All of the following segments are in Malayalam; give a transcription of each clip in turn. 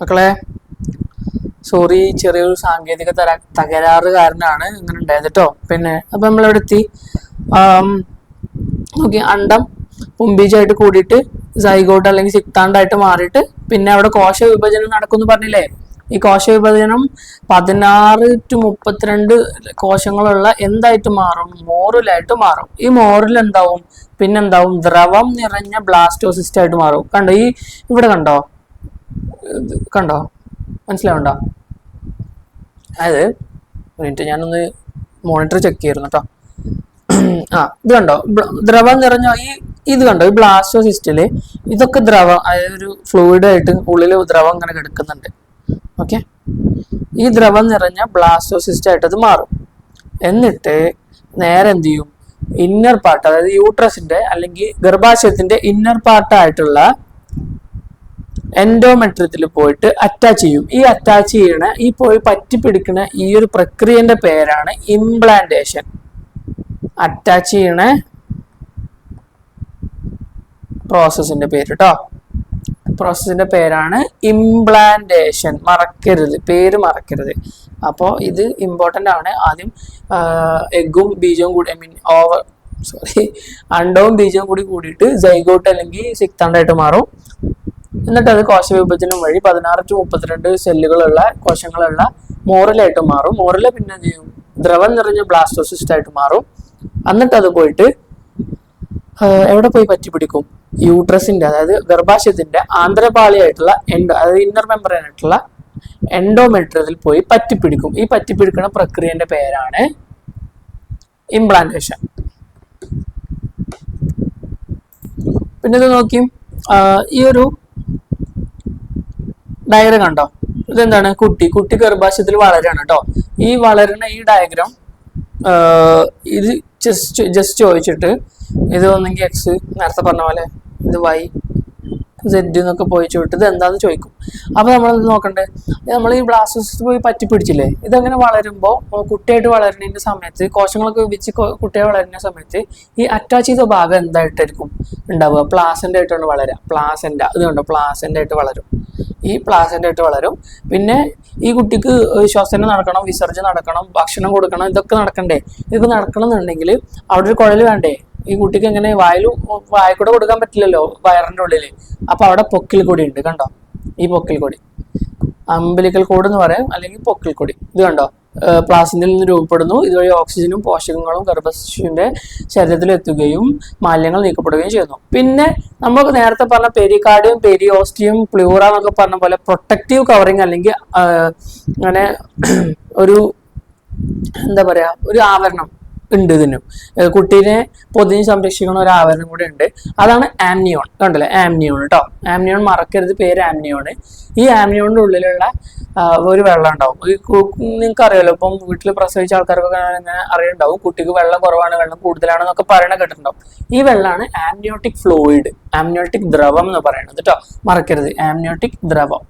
മക്കളെ സോറി, ചെറിയൊരു സാങ്കേതിക തകരാറ് കാരണമാണ് ഇങ്ങനെ ഉണ്ടായത് കേട്ടോ. പിന്നെ അപ്പൊ നമ്മളെവിടെ എത്തി? ഓക്കെ, അണ്ടം പുംബീജമായിട്ട് കൂടിയിട്ട് സൈഗോട്ട് അല്ലെങ്കിൽ സിക്താണ്ടായിട്ട് മാറിയിട്ട് പിന്നെ അവിടെ കോശ വിഭജനം നടക്കുമെന്ന് പറഞ്ഞില്ലേ? ഈ കോശ വിഭജനം 16 to 32 കോശങ്ങളുള്ള എന്തായിട്ട് മാറും? മോറിലായിട്ട് മാറും. ഈ മോറിൽ എന്താവും? പിന്നെന്താവും? ദ്രവം നിറഞ്ഞ ബ്ലാസ്റ്റോസിസ്റ്റ് ആയിട്ട് മാറും. കണ്ടോ? ഈ ഇവിടെ കണ്ടോ മനസ്സിലാവണ്ടോ? അതായത് മിനിറ്റ്, ഞാനൊന്ന് മോണിറ്റർ ചെക്ക് ചെയ്യായിരുന്നു കേട്ടോ. ഇത് കണ്ടോ? ദ്രവം നിറഞ്ഞ ഇത് കണ്ടോ? ഈ ബ്ലാസ്റ്റോസിസ്റ്റില് ഇതൊക്കെ ദ്രവം, അതായത് ഒരു ഫ്ലൂയിഡ് ആയിട്ട് ഉള്ളിൽ ദ്രവം ഇങ്ങനെ കിടക്കുന്നുണ്ട്. ഓക്കെ, ഈ ദ്രവം നിറഞ്ഞ ബ്ലാസ്റ്റോസിസ്റ്റ് ആയിട്ട് അത് മാറും. എന്നിട്ട് നേരെ എന്ത് ചെയ്യും? ഇന്നർ പാർട്ട്, അതായത് യൂട്രസിന്റെ അല്ലെങ്കിൽ ഗർഭാശയത്തിന്റെ ഇന്നർ പാർട്ടായിട്ടുള്ള എൻഡോമെട്രിയത്തിൽ പോയിട്ട് അറ്റാച്ച് ചെയ്യും. ഈ അറ്റാച്ച് ചെയ്യണ പോയി പറ്റി പിടിക്കണ ഈ ഒരു പ്രക്രിയന്റെ പേരാണ് ഇംപ്ലാന്റേഷൻ. അറ്റാച്ച് ചെയ്യണ പ്രോസസ്സിന്റെ പേര് കേട്ടോ. പ്രോസസ്സിന്റെ പേരാണ് ഇംപ്ലാന്റേഷൻ. മറക്കരുത്, പേര് മറക്കരുത്. അപ്പോൾ ഇത് ഇമ്പോർട്ടൻ്റ് ആണ്. ആദ്യം എഗ്ഗും ബീജവും കൂടി, അണ്ടവും ബീജവും കൂടിയിട്ട് സൈഗോട്ട് അല്ലെങ്കിൽ സിക്താണ്ടായിട്ട് മാറും. എന്നിട്ട് അത് കോശ വിഭജനം വഴി 16 to 32 സെല്ലുകളുള്ള കോശങ്ങളുള്ള മോറിലായിട്ട് മാറും. മോറില് പിന്നെ എന്ത് ചെയ്യും? ദ്രവം നിറഞ്ഞ ബ്ലാസ്റ്റോസിസ്റ്റ് ആയിട്ട് മാറും. എന്നിട്ട് അത് പോയിട്ട് എവിടെ പോയി പറ്റി പിടിക്കും? യൂട്രസിന്റെ, അതായത് ഗർഭാശയത്തിന്റെ ആന്തരപാളിയായിട്ടുള്ള അതായത് ഇന്നർ മെമ്പറൈൻ ആയിട്ടുള്ള എൻഡോമെട്രിയത്തിൽ പോയി പറ്റിപ്പിടിക്കും. ഈ പറ്റിപ്പിടിക്കുന്ന പ്രക്രിയന്റെ പേരാണ് ഇംപ്ലാന്റേഷൻ. പിന്നെ ഇത് നോക്കി, ഈ ഒരു ഡയഗ്രം കണ്ടോ? ഇതെന്താണ്? കുട്ടി ഗർഭാശയത്തിൽ വളരാണ് കേട്ടോ. ഈ വളരുന്ന ഈ ഡയഗ്രാം ഇത് ജസ്റ്റ് ചോദിച്ചിട്ട് ഇത് ഒന്നെങ്കിൽ എക്സ്, നേരത്തെ പറഞ്ഞ പോലെ ഇത് വൈ, സെഡ് എന്നൊക്കെ പോയി ചോദിച്ചിട്ട് ഇത് എന്താന്ന് ചോദിക്കും. അപ്പൊ നമ്മൾ നോക്കണ്ടേ? നമ്മൾ ഈ ബ്ലാസ്റ്റോസിസ്റ്റ് പോയി പറ്റി പിടിച്ചില്ലേ? ഇതങ്ങനെ വളരുമ്പോൾ കുട്ടിയായിട്ട് വളരുന്നതിന്റെ സമയത്ത്, കോശങ്ങളൊക്കെ വിഭജിച്ച് കുട്ടിയായി വളരുന്ന സമയത്ത് ഈ അറ്റാച്ച് ചെയ്ത ഭാഗം എന്തായിട്ടായിരിക്കും ഉണ്ടാവുക? പ്ലാസന്റ് ആയിട്ടാണ് വളരുക. പ്ലാസന്റ, ഇത് കണ്ടോ? പ്ലാസന്റ് ആയിട്ട് വളരും. ഈ പ്ലാസന്റ് ആയിട്ട് വളരും. പിന്നെ ഈ കുട്ടിക്ക് ശ്വസനം നടക്കണം, വിസർജനം നടക്കണം, ഭക്ഷണം കൊടുക്കണം, ഇതൊക്കെ നടക്കണ്ടേ? ഇതൊക്കെ നടക്കണം എന്നുണ്ടെങ്കിൽ അവിടെ ഒരു കുഴൽ വേണ്ടേ? ഈ കുട്ടിക്ക് എങ്ങനെ വായക്കൂടെ കൊടുക്കാൻ പറ്റില്ലല്ലോ വയറിന്റെ ഉള്ളില്. അപ്പൊ അവിടെ പൊക്കിൽ കൊടി ഉണ്ട്, കണ്ടോ? ഈ പൊക്കിൽ കൊടി, അംബിലിക്കൽ കോഡ് എന്ന് പറയും, അല്ലെങ്കിൽ പൊക്കിൽ കൊടി. ഇത് കണ്ടോ? പ്ലാസന്റിൽ നിന്ന് രൂപപ്പെടുന്നു. ഇതുവഴി ഓക്സിജനും പോഷകങ്ങളും ഗർഭശിശുവിന്റെ ശരീരത്തിൽ എത്തുകയും മാലിന്യങ്ങൾ നീക്കപ്പെടുകയും ചെയ്യുന്നു. പിന്നെ നമ്മൾ നേരത്തെ പറഞ്ഞ പെരികാർഡിയം, പെരിയോസ്റ്റിയം, പ്ലൂറ എന്നൊക്കെ പറഞ്ഞ പോലെ പ്രൊട്ടക്റ്റീവ് കവറിങ് അല്ലെങ്കിൽ അങ്ങനെ ഒരു എന്താ പറയാ, ഒരു ആവരണം ഉണ്ട് ഇതിനും. കുട്ടീനെ പൊതിഞ്ഞ് സംരക്ഷിക്കുന്ന ഒരു ആവരണം കൂടെ ഉണ്ട്. അതാണ് ആംനിയോൺ. കണ്ടല്ലേ? ആംനിയോൺ കേട്ടോ. ആംനിയോൺ മറക്കരുത്, പേര് ആംനിയോൺ. ഈ ആംനിയോണിന്റെ ഉള്ളിലുള്ള ഒരു വെള്ളം ഉണ്ടാവും. നിങ്ങൾക്ക് അറിയാലോ, ഇപ്പം വീട്ടിൽ പ്രസവിച്ച ആൾക്കാർക്കൊക്കെ ഇങ്ങനെ അറിയുണ്ടാവും, കുട്ടിക്ക് വെള്ളം കുറവാണ്, വെള്ളം കൂടുതലാണെന്നൊക്കെ പറയണ കേട്ടിട്ടുണ്ടാവും. ഈ വെള്ളമാണ് ആംനിയോട്ടിക് ഫ്ലൂയിഡ്, ആംനിയോട്ടിക് ദ്രവം എന്ന് പറയുന്നത് കേട്ടോ. മറക്കരുത്, ആംനിയോട്ടിക് ദ്രവം.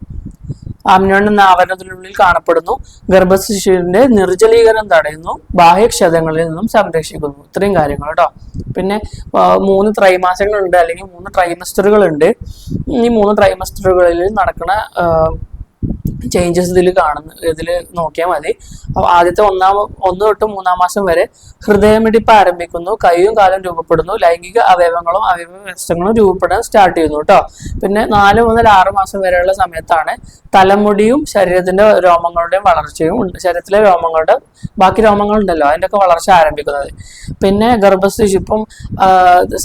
ആംനിയോൺ എന്ന ആവരണത്തിനുള്ളിൽ കാണപ്പെടുന്നു. ഗർഭശിശുവിന്റെ നിർജ്ജലീകരണം തടയുന്നു, ബാഹ്യക്ഷതങ്ങളിൽ നിന്നും സംരക്ഷിക്കുന്നു. ഇത്രയും കാര്യങ്ങൾ കേട്ടോ. പിന്നെ 3 ത്രൈമാസങ്ങളുണ്ട്, അല്ലെങ്കിൽ 3 ട്രൈമസ്റ്ററുകൾ ഉണ്ട്. ഈ 3 ട്രൈമസ്റ്ററുകളിൽ നടക്കുന്ന ചേഞ്ചസ് ഇതിൽ നോക്കിയാൽ മതി. ആദ്യത്തെ 1 തൊട്ട് 3-ാം മാസം വരെ ഹൃദയമിടിപ്പ് ആരംഭിക്കുന്നു, കൈയും കാലും രൂപപ്പെടുന്നു, ലൈംഗിക അവയവങ്ങളും അവയവങ്ങളും രൂപപ്പെടാൻ സ്റ്റാർട്ട് ചെയ്യുന്നു കേട്ടോ. പിന്നെ 4 മുതൽ 6 മാസം വരെയുള്ള സമയത്താണ് തലമുടിയും ശരീരത്തിന്റെ രോമങ്ങളുടെയും വളർച്ചയും, ശരീരത്തിലെ രോമങ്ങളുടെ ബാക്കി രോമങ്ങളുണ്ടല്ലോ അതിന്റെ ഒക്കെ വളർച്ച ആരംഭിക്കുന്നത്. പിന്നെ ഗർഭശിശു ഇപ്പം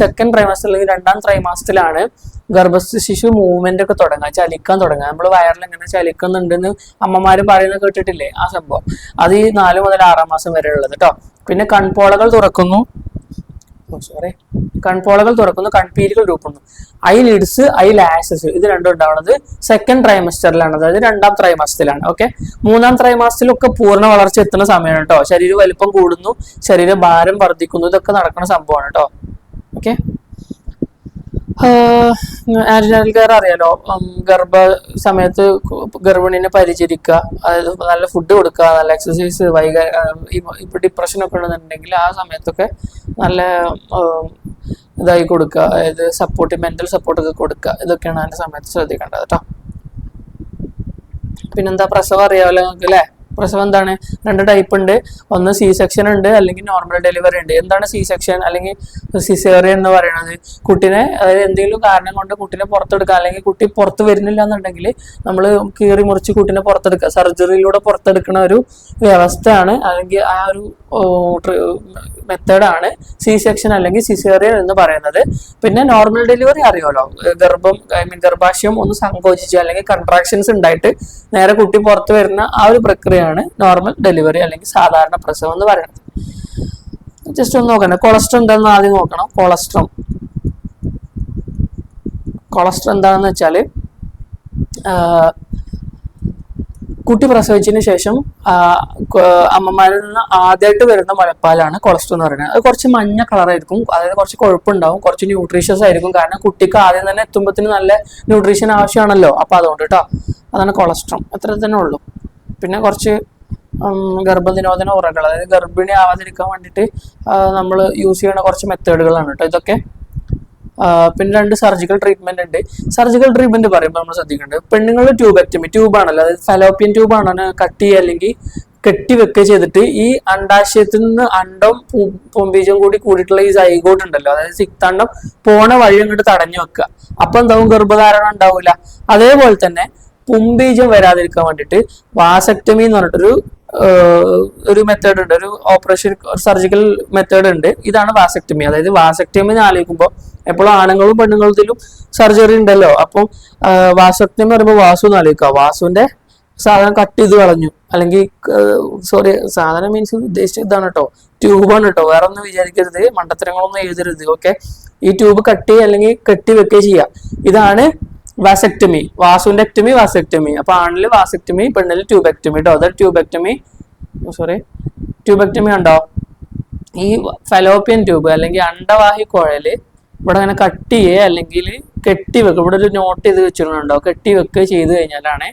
സെക്കൻഡ് ട്രൈമാസ്റ്റർ അല്ലെങ്കിൽ 2-ാം ത്രൈമാസത്തിലാണ് ഗർഭശിശു മൂവ്മെന്റ് ഒക്കെ തുടങ്ങുക, ചലിക്കാൻ തുടങ്ങുക. നമ്മൾ വയറിൽ എങ്ങനെ ചലിക്കുന്നുണ്ടെന്ന് അമ്മമാര് പറയുന്നത് കേട്ടിട്ടില്ലേ? ആ സംഭവം അത് ഈ 4 മുതൽ 6-ാം മാസം വരെ ഉള്ളത് കേട്ടോ. പിന്നെ കൺപോളകൾ തുറക്കുന്നു, കൺപീലികൾ രൂപപ്പെടുന്നു. ഐലിഡ്സ്, ഐലാഷസ് ഇത് രണ്ടും ഉണ്ടാവുന്നത് സെക്കൻഡ് ട്രൈമസ്റ്ററിലാണ്, അതായത് 2-ാം ത്രൈമാസത്തിലാണ്. ഓക്കെ, 3-ാം ത്രൈമാസത്തിലൊക്കെ പൂർണ്ണ വളർച്ച എത്തുന്ന സമയമാണ് കേട്ടോ. ശരീര വലിപ്പം കൂടുന്നു, ശരീരഭാരം വർദ്ധിക്കുന്നു, ഇതൊക്കെ നടക്കുന്ന സംഭവമാണ് കേട്ടോ. ഓക്കെ, ആന്റിനാറ്റൽ കെയർ അറിയാലോ. ഗർഭ സമയത്ത് ഗർഭിണിനെ പരിചരിക്കുക, അതായത് നല്ല ഫുഡ് കൊടുക്കുക, നല്ല എക്സസൈസ്, ഇപ്പൊ ഡിപ്രഷനൊക്കെ ഉണ്ടെന്നുണ്ടെങ്കിൽ ആ സമയത്തൊക്കെ നല്ല ഇതായി കൊടുക്കുക, അതായത് മെന്റൽ സപ്പോർട്ടൊക്കെ കൊടുക്കുക. ഇതൊക്കെയാണ് അതിന്റെ സമയത്ത് ശ്രദ്ധിക്കേണ്ടത് കേട്ടോ. പിന്നെന്താ പ്രസവം അറിയാമല്ലോ നിങ്ങൾക്ക് അല്ലേ? പ്രസവം എന്താണ്? 2 ടൈപ്പ് ഉണ്ട്. ഒന്ന് സി സെക്ഷൻ ഉണ്ട്, അല്ലെങ്കിൽ നോർമൽ ഡെലിവറി ഉണ്ട്. എന്താണ് സി സെക്ഷൻ അല്ലെങ്കിൽ സിസേറിയൻ എന്ന് പറയുന്നത്? കുട്ടിനെ, അതായത് എന്തെങ്കിലും കാരണം കൊണ്ട് കുട്ടിനെ പുറത്തെടുക്കുക, അല്ലെങ്കിൽ കുട്ടി പുറത്ത് വരുന്നില്ല എന്നുണ്ടെങ്കിൽ നമ്മൾ കീറി മുറിച്ച് കുട്ടിനെ പുറത്തെടുക്കുക, സർജറിയിലൂടെ പുറത്തെടുക്കുന്ന ഒരു വ്യവസ്ഥയാണ്, അല്ലെങ്കിൽ ആ ഒരു മെത്തേഡാണ് സി സെക്ഷൻ അല്ലെങ്കിൽ സിസേറിയൻ എന്ന് പറയുന്നത്. പിന്നെ നോർമൽ ഡെലിവറി അറിയാമല്ലോ, ഗർഭാശയം ഒന്ന് സങ്കോചിച്ച് അല്ലെങ്കിൽ കൺട്രാക്ഷൻസ് ഉണ്ടായിട്ട് നേരെ കുട്ടി പുറത്ത് വരുന്ന ആ ഒരു പ്രക്രിയയാണ് നോർമൽ ഡെലിവറി അല്ലെങ്കിൽ സാധാരണ പ്രസവം എന്ന് പറയുന്നത്. ജസ്റ്റ് ഒന്ന് നോക്കണം, കൊളസ്ട്രോൾ എന്താണെന്ന് ആദ്യം നോക്കണം. കൊളസ്ട്രോൾ എന്താണെന്ന് വെച്ചാൽ കുട്ടി പ്രസവിച്ചതിന് ശേഷം അമ്മമാരിൽ നിന്ന് ആദ്യമായിട്ട് വരുന്ന മുലപ്പാലാണ് കൊളസ്ട്രോൾ എന്ന് പറയുന്നത്. അത് കുറച്ച് മഞ്ഞ കളറായിരിക്കും, അതായത് കുറച്ച് കൊഴുപ്പുണ്ടാവും, കുറച്ച് ന്യൂട്രീഷ്യസ് ആയിരിക്കും. കാരണം കുട്ടിക്ക് ആദ്യം തന്നെ എത്തുമ്പോഴത്തേന് നല്ല ന്യൂട്രീഷൻ ആവശ്യമാണല്ലോ, അപ്പൊ അതുകൊണ്ട് കേട്ടോ, അതാണ് കൊളസ്ട്രോൾ. അത്ര തന്നെ ഉള്ളൂ. പിന്നെ കുറച്ച് ഗർഭനിരോധന ഉറകൾ, അതായത് ഗർഭിണി ആവാതിരിക്കാൻ വേണ്ടിയിട്ട് നമ്മൾ യൂസ് ചെയ്യുന്ന കുറച്ച് മെത്തേഡുകളാണ് കേട്ടോ ഇതൊക്കെ. പിന്നെ 2 സർജിക്കൽ ട്രീറ്റ്മെന്റ് ഉണ്ട്. സർജിക്കൽ ട്രീറ്റ്മെന്റ് പറയുമ്പോൾ നമ്മൾ ശ്രദ്ധിക്കേണ്ടത്, പെണ്ണുങ്ങളുടെ ട്യൂബാണല്ലോ, അതായത് ഫലോപ്പിയൻ ട്യൂബാണ് കട്ട് ചെയ്യുക അല്ലെങ്കിൽ കെട്ടിവെക്കുക ചെയ്തിട്ട് ഈ അണ്ടാശയത്തിൽ നിന്ന് അണ്ടം പുംബീജം കൂടിയിട്ടുള്ള ഈ സൈഗോട്ട് ഉണ്ടല്ലോ, അതായത് സിക്താണ്ടം പോണ വഴി അങ്ങോട്ട് തടഞ്ഞു വെക്കുക. അപ്പൊ എന്താവും? ഗർഭധാരണം ഉണ്ടാവില്ല. അതേപോലെ തന്നെ പുംബീജം വരാതിരിക്കാൻ വേണ്ടിയിട്ട് വാസക്ടമി എന്ന് പറഞ്ഞിട്ടൊരു ഒരു മെത്തേഡ് ഉണ്ട്, ഒരു ഓപ്പറേഷൻ സർജിക്കൽ മെത്തേഡ് ഉണ്ട്. ഇതാണ് വാസക്ടമി. അതായത് വാസക്ടമി ആലോചിക്കുമ്പോൾ എപ്പോഴും ആണുങ്ങളും പെണ്ണുങ്ങളിലും സർജറി ഉണ്ടല്ലോ. അപ്പം വാസക്ടമി പറയുമ്പോൾ വാസു എന്ന് ആലോചിക്കുക. വാസുവിന്റെ സാധനം കട്ട് ചെയ്ത് കളഞ്ഞു, അല്ലെങ്കിൽ സാധനം മീൻസ് ഉദ്ദേശിച്ചത് ഇതാണ് കേട്ടോ, ട്യൂബാണ് കേട്ടോ, വേറെ ഒന്നും വിചാരിക്കരുത്, മണ്ടത്തരങ്ങളൊന്നും എഴുതരുത്. ഓക്കെ, ഈ ട്യൂബ് കട്ട് ചെയ്യുക അല്ലെങ്കിൽ കെട്ടി വെക്കുകയോ ചെയ്യുക, ഇതാണ് വാസക്ടമി. വാസുവിന്റെ ectomy, vasectomy. അപ്പൊ ആണില് വാസക്ടമി, പെണ്ണില് ട്യൂബെക്ടമി കേട്ടോ. അത് ട്യൂബെക്ടമി ഉണ്ടോ? ഈ ഫലോപ്പിയൻ ട്യൂബ് അല്ലെങ്കിൽ അണ്ടവാഹി കുഴല് ഇവിടെ അങ്ങനെ കട്ട് ചെയ്യുക അല്ലെങ്കിൽ കെട്ടിവെക്കുക. ഇവിടെ ഒരു നോട്ട് ചെയ്ത് വെച്ചിട്ടുണ്ടോ, കെട്ടിവെക്കുക ചെയ്ത് കഴിഞ്ഞാലാണ്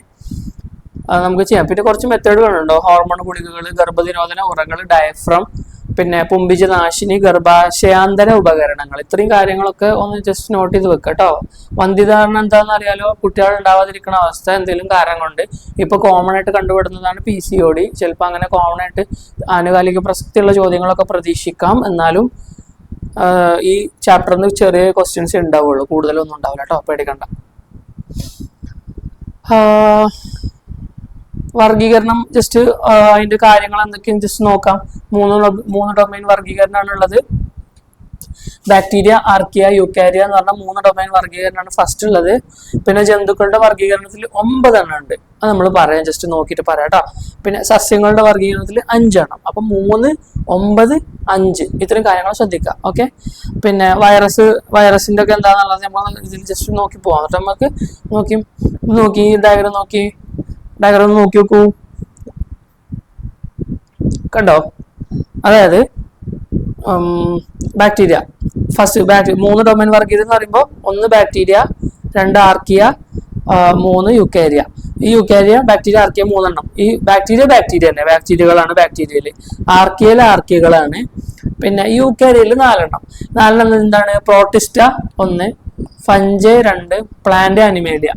നമുക്ക് ചെയ്യാം. പിന്നെ കുറച്ച് മെത്തേഡുകളുണ്ടോ, ഹോർമോൺ ഗുളികകൾ, ഗർഭനിരോധന ഉറകൾ, ഡയഫ്രം, പിന്നെ പുംബിജനാശിനി, ഗർഭാശയാന്തര ഉപകരണങ്ങൾ, ഇത്രയും കാര്യങ്ങളൊക്കെ ഒന്ന് ജസ്റ്റ് നോട്ട് ചെയ്ത് വെക്കുക കേട്ടോ. വന്ധ്യധാരണം എന്താണെന്ന് അറിയാലോ, കുട്ടികൾ ഉണ്ടാവാതിരിക്കുന്ന അവസ്ഥ എന്തെങ്കിലും കാരണം കൊണ്ട് ഇപ്പൊ കോമൺ ആയിട്ട് കണ്ടുപിടുന്നതാണ് PCOD. ചിലപ്പോൾ അങ്ങനെ കോമൺ ആയിട്ട് ആനുകാലിക പ്രസക്തിയുള്ള ചോദ്യങ്ങളൊക്കെ പ്രതീക്ഷിക്കാം. എന്നാലും ഈ ചാപ്റ്ററിൽ നിന്ന് ചെറിയ ക്വസ്റ്റ്യൻസ് ഉണ്ടാവുള്ളൂ, കൂടുതലൊന്നും ഉണ്ടാവില്ല കേട്ടോ, പേടിക്കണ്ട. വർഗീകരണം ജസ്റ്റ് അതിന്റെ കാര്യങ്ങൾ എന്തൊക്കെയും ജസ്റ്റ് നോക്കാം. മൂന്ന് ഡൊമൈൻ വർഗീകരണമാണ് ഉള്ളത്. ബാക്ടീരിയ, ആർക്കിയ, യൂക്കാരിയ എന്ന് പറഞ്ഞ 3 ഡൊമൈൻ വർഗീകരണമാണ് ഫസ്റ്റ് ഉള്ളത്. പിന്നെ ജന്തുക്കളുടെ വർഗീകരണത്തിൽ 9 എണ്ണം ഉണ്ട്, അത് നമ്മൾ പറയാം, ജസ്റ്റ് നോക്കിയിട്ട് പറയാം കേട്ടോ. പിന്നെ സസ്യങ്ങളുടെ വർഗീകരണത്തിൽ 5 എണ്ണം. അപ്പൊ 3, 9, 5 ഇത്രയും കാര്യങ്ങൾ ശ്രദ്ധിക്കുക. ഓക്കെ, പിന്നെ വൈറസിന്റെ ഒക്കെ എന്താണെന്നുള്ളത് നമ്മൾ ഇതിൽ ജസ്റ്റ് നോക്കി പോവാം. എന്നിട്ട് നമുക്ക് നോക്കി ഡയഗ്രം നോക്കി നോക്കൂ, കണ്ടോ? അതായത് ബാക്ടീരിയ ഫസ്റ്റ്, 3 ഡൊമൈൻ വർഗീയത എന്ന് പറയുമ്പോൾ 1 ബാക്ടീരിയ, 2 ആർക്കിയ, 3 യൂക്കാരിയ. ഈ യൂക്കാരിയ, ബാക്ടീരിയ, ആർക്കിയ 3 എണ്ണം. ഈ ബാക്ടീരിയ തന്നെ, ബാക്ടീരിയകളാണ് ബാക്ടീരിയയില്. ആർക്കിയയില്. പിന്നെ യൂക്കാരിയയില് 4 എണ്ണം. എന്താണ്? Protista 1, ഫഞ്ച് 2, plant, Animalia.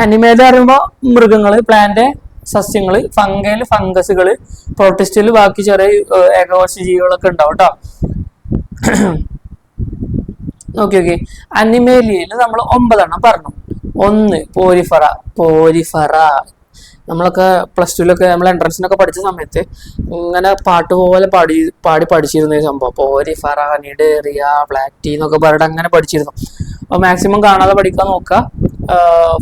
അനിമേലിയ പറയുമ്പോൾ മൃഗങ്ങള്, പ്ലാന്റ് സസ്യങ്ങള്, ഫംഗയില് ഫംഗസുകള്, പ്രോട്ടിസ്റ്റില് ബാക്കി ചെറിയ ഏകകോശ ജീവികളൊക്കെ ഉണ്ടാവും കേട്ടോ. നോക്കി അനിമേലിയയില് നമ്മൾ 9 എണ്ണം പറഞ്ഞു. 1 പോരിഫറ. നമ്മളൊക്കെ പ്ലസ് ടുവിലൊക്കെ നമ്മൾ എൻട്രൻസിനൊക്കെ പഠിച്ച സമയത്ത് ഇങ്ങനെ പാട്ട് പോലെ പാടി പഠിച്ചിരുന്ന ഒരു സംഭവം. പോരിഫറ, നിഡേറിയ, ബ്ലാക്ക് ടീ എന്നൊക്കെ പറഞ്ഞിട്ട് അങ്ങനെ പഠിച്ചിരുന്നു. അപ്പൊ മാക്സിമം കാണാതെ പഠിക്കാൻ നോക്കുക.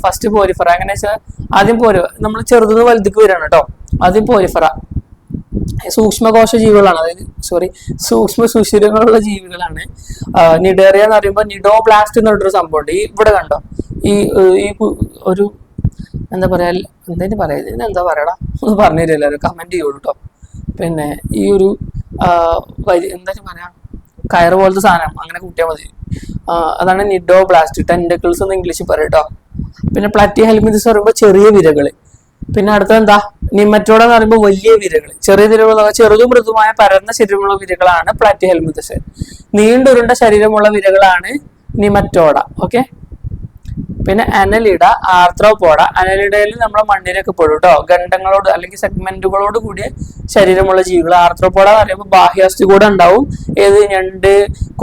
ഫസ്റ്റ് പോരിഫറ. എങ്ങനെ വെച്ചാൽ ആദ്യം നമ്മൾ ചെറുതുനിന്ന് വലുതിക്ക് വരികയാണ് കേട്ടോ. ആദ്യം പോരിഫറ സൂക്ഷ്മകോശ ജീവികളാണ്, അതായത് സൂക്ഷ്മ സുഷിരങ്ങളുള്ള ജീവികളാണ്. നിഡേറിയ എന്ന് പറയുമ്പോൾ നിഡോബ്ലാസ്റ്റ് എന്ന് പറഞ്ഞൊരു സംഭവമുണ്ട്. ഇവിടെ കണ്ടോ, ഈ ഒരു എന്താ പറയടാ ഒന്ന് പറഞ്ഞു തരില്ല, കമന്റ് ചെയ്യുള്ളൂ കേട്ടോ. പിന്നെ ഈ ഒരു എന്താ പറയാ, കയറ് പോലത്തെ സാധനം അങ്ങനെ കൂട്ടിയാൽ മതി. അതാണ് നിഡോബ്ലാസ്റ്റ്. ടെന്റക്കിൾസ് എന്ന് ഇംഗ്ലീഷിൽ പറയും കേട്ടോ. പിന്നെ പ്ലാറ്റി ഹെൽമിന്തസ് പറയുമ്പോൾ ചെറിയ വിരകള്. പിന്നെ അടുത്തത് എന്താ, നിമറ്റോഡ എന്ന് പറയുമ്പോൾ വലിയ വിരകൾ. ചെറിയ വിരകൾ, ചെറുതും മൃദുമായ പരന്ന ശരീരമുള്ള വിരകളാണ് പ്ലാറ്റി ഹെൽമിന്തസ്. നീണ്ടുരുണ്ട ശരീരമുള്ള വിരകളാണ് നിമറ്റോഡ. ഓക്കെ, പിന്നെ അനലിഡ, ആർത്രോപോഡ. അനലിഡയിൽ നമ്മളെ മണ്ണിരൊക്കെ പെടും കേട്ടോ. ഖണ്ഡങ്ങളോട് അല്ലെങ്കിൽ സെഗ്മെന്റുകളോട് കൂടിയ ശരീരമുള്ള ജീവികൾ. ആർത്രോപോഡ എന്ന് പറയുമ്പോൾ ബാഹ്യാസ്ഥി കൂടെ ഉണ്ടാവും. ഏത്? ഞണ്ട്,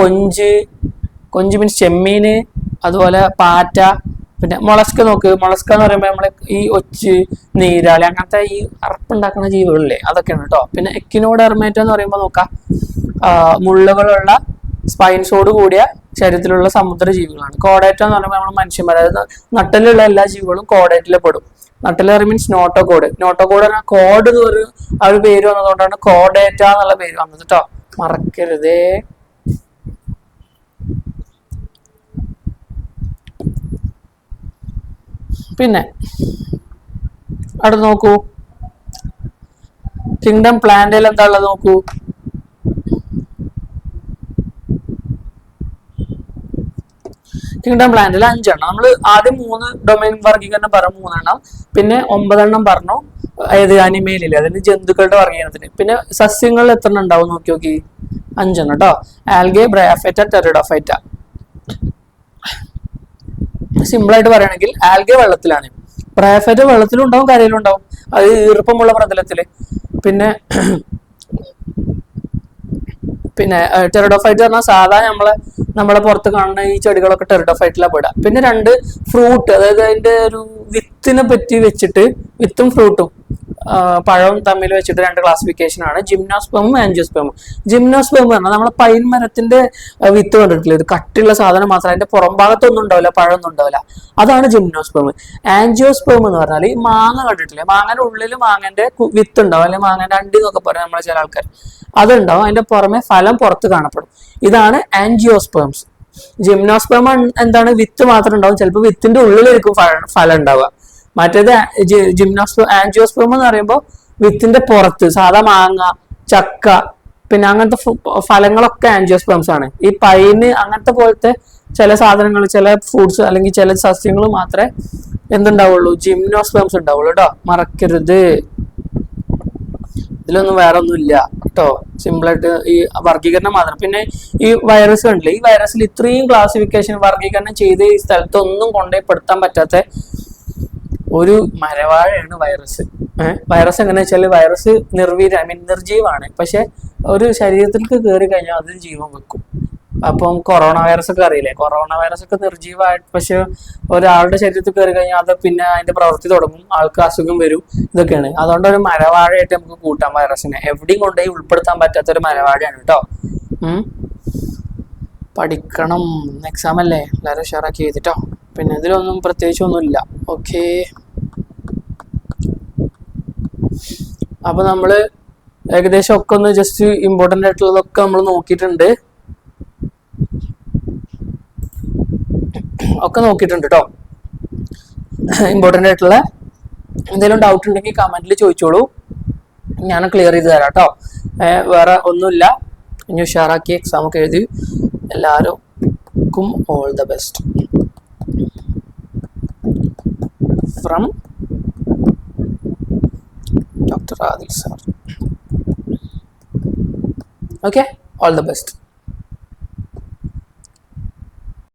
കൊഞ്ച് മീൻസ് ചെമ്മീന്, അതുപോലെ പാറ്റ. പിന്നെ മൊളസ്ക നോക്ക്. മൊളസ്ക എന്ന് പറയുമ്പോൾ നമ്മളെ ഈ ഒച്ച്, നീരാളി അങ്ങനത്തെ ഈ അറപ്പുണ്ടാക്കുന്ന ജീവികളില്ലേ, അതൊക്കെയാണ് കേട്ടോ. പിന്നെ എക്കിനോഡെർമേറ്റ എന്ന് പറയുമ്പോൾ നോക്കാം, മുള്ളുകളുള്ള സ്പൈൻസോട് കൂടിയ ശരീരത്തിലുള്ള സമുദ്ര ജീവികളാണ്. കോഡേറ്റ എന്ന് പറയുമ്പോൾ നമ്മൾ മനുഷ്യന്മാർ, അതായത് നട്ടലുള്ള എല്ലാ ജീവികളും കോഡേറ്റിൽ പെടും. നട്ടല് മീൻസ് നോട്ടോകോഡ്. നോട്ടോകോഡ് കോഡ് എന്ന് ഒരു ആ ഒരു പേര് വന്നതുകൊണ്ടാണ് കോഡേറ്റ എന്നുള്ള പേര് വന്നത് കേട്ടോ, മറക്കരുതേ. പിന്നെ അടുത്ത് നോക്കൂ, കിങ്ഡം പ്ലാന്റിൽ എന്താ ഉള്ളത് നോക്കൂ. കിങ്ഡം പ്ലാന്റിൽ 5 എണ്ണം. നമ്മൾ ആദ്യം 3 ഡൊമൈൻ വർഗീകരണം പറഞ്ഞു, 3 എണ്ണം. പിന്നെ 9 എണ്ണം പറഞ്ഞു ഏത്? അനിമേലില്, അതിന് ജന്തുക്കളുടെ വർഗീകരണത്തിന്. പിന്നെ സസ്യങ്ങളിൽ എത്ര എണ്ണം ഉണ്ടാവും നോക്കി നോക്കി? 5 എണ്ണം കേട്ടോ. Algae, Bryophyta, pteridophyta. സിമ്പിൾ ആയിട്ട് പറയുകയാണെങ്കിൽ ആൽഗെ വെള്ളത്തിലാണ്, ബ്രയോഫൈറ്റ വെള്ളത്തിലും ഉണ്ടാവും കരയിലും ഉണ്ടാവും, അത് ഈർപ്പമുള്ള പ്രതലത്തില്. പിന്നെ ടെറിഡോഫൈറ്റ് പറഞ്ഞാൽ സാധാ നമ്മളെ പുറത്ത് കാണുന്ന ഈ ചെടികളൊക്കെ ടെറിഡോഫൈറ്റിലാണ് പെടുക. പിന്നെ 2 ഫ്രൂട്ട്, അതായത് അതിന്റെ ഒരു വിത്തിനെ പറ്റി വെച്ചിട്ട്, വിത്തും ഫ്രൂട്ടും പഴവും തമ്മിൽ വെച്ചിട്ട് 2 ക്ലാസിഫിക്കേഷൻ ആണ്, ജിംനോസ്പെർമും ആൻജിയോസ്പെർമും. ജിംനോസ്പെർം പറഞ്ഞാൽ നമ്മളെ പൈൻ മരത്തിന്റെ വിത്ത് കണ്ടിട്ടില്ല, ഒരു കട്ടിയുള്ള സാധനം മാത്രം, അതിന്റെ പുറം ഭാഗത്തൊന്നും ഉണ്ടാവില്ല, പഴമൊന്നും ഉണ്ടാവില്ല, അതാണ് ജിംനോസ്പെർം. ആൻജിയോസ്പെർം എന്ന് പറഞ്ഞാൽ ഈ മാങ്ങ കണ്ടിട്ടില്ലേ, മാങ്ങന്റെ ഉള്ളിൽ മാങ്ങന്റെ വിത്ത് ഉണ്ടാവും, അല്ലെങ്കിൽ മാങ്ങന്റെ അണ്ടി എന്നൊക്കെ പറയും നമ്മളെ ചില ആൾക്കാർ, അതുണ്ടാവും, അതിന്റെ പുറമെ ഫലം പുറത്ത് കാണപ്പെടും. ഇതാണ് ആൻജിയോസ്പെർംസ്. ജിംനോസ്പെർം എന്താണ്? വിത്ത് മാത്രം ഉണ്ടാവും, ചിലപ്പോൾ വിത്തിന്റെ ഉള്ളിലായിരിക്കും ഫലം ഉണ്ടാവുക. മറ്റേത് ആൻജിയോസ്പെർം എന്ന് പറയുമ്പോൾ വിത്തിന്റെ പുറത്ത്, സാധാ മാങ്ങ, ചക്ക, പിന്നെ അങ്ങനത്തെ ഫലങ്ങളൊക്കെ ആൻജിയോസ്പെർംസ് ആണ്. ഈ പൈന് അങ്ങനത്തെ പോലത്തെ ചില സാധനങ്ങൾ, ചില ഫ്രൂട്ട്സ് അല്ലെങ്കിൽ ചില സസ്യങ്ങൾ മാത്രമേ എന്തുണ്ടാവുള്ളൂ? ജിംനോസ്പെർംസ് ഉണ്ടാവുള്ളൂ കേട്ടോ, മറക്കരുത്. ഇതിലൊന്നും വേറെ ഒന്നും ഇല്ല കേട്ടോ, സിമ്പിളായിട്ട് ഈ വർഗീകരണം മാത്രം. പിന്നെ ഈ വൈറസ് കണ്ടില്ലേ, ഈ വൈറസിൽ ഇത്രയും ക്ലാസിഫിക്കേഷൻ വർഗീകരണം ചെയ്ത് ഈ സ്ഥലത്തൊന്നും കൊണ്ടുപോയി പറ്റാത്ത ഒരു മരവാഴയാണ് വൈറസ്. വൈറസ് എങ്ങനെ വെച്ചാൽ വൈറസ് നിർജീവാണ്, പക്ഷെ ഒരു ശരീരത്തിലേക്ക് കയറി കഴിഞ്ഞാൽ അതിന് ജീവൻ വെക്കും. അപ്പം കൊറോണ വൈറസ് ഒക്കെ അറിയില്ലേ, കൊറോണ വൈറസ് ഒക്കെ നിർജീവമായിട്ട്, പക്ഷെ ഒരാളുടെ ശരീരത്തിൽ കയറി കഴിഞ്ഞാൽ അത് പിന്നെ അതിന്റെ പ്രവൃത്തി തുടങ്ങും, ആൾക്ക് അസുഖം വരും, ഇതൊക്കെയാണ്. അതുകൊണ്ട് ഒരു മരവാഴയായിട്ട് നമുക്ക് കൂട്ടാം വൈറസിനെ, എവിടെയും കൊണ്ടുപോയി ഉൾപ്പെടുത്താൻ പറ്റാത്ത ഒരു മരവാഴയാണ് കേട്ടോ. പഠിക്കണം, എക്സാം അല്ലേ, എല്ലാവരും ഉഷാറാക്കി എഴുതിട്ടോ. പിന്നെ ഇതിലൊന്നും പ്രത്യേകിച്ചൊന്നുമില്ല. ഓക്കെ, അപ്പൊ നമ്മള് ഏകദേശം ഒക്കെ ഒന്ന് ജസ്റ്റ് ഇമ്പോർട്ടൻ്റ് ആയിട്ടുള്ളതൊക്കെ നമ്മൾ നോക്കിയിട്ടുണ്ട് കേട്ടോ. ഇമ്പോർട്ടൻ്റ് ആയിട്ടുള്ള എന്തെങ്കിലും ഡൗട്ട് ഉണ്ടെങ്കിൽ കമന്റിൽ ചോദിച്ചോളൂ, ഞാൻ ക്ലിയർ ചെയ്ത് തരാം കേട്ടോ. വേറെ ഒന്നുമില്ല, ഇനി ഉഷാറാക്കി എക്സാം ഒക്കെ എഴുതി എല്ലാവർക്കും all the best from Dr. Adil sir. Okay, all the best.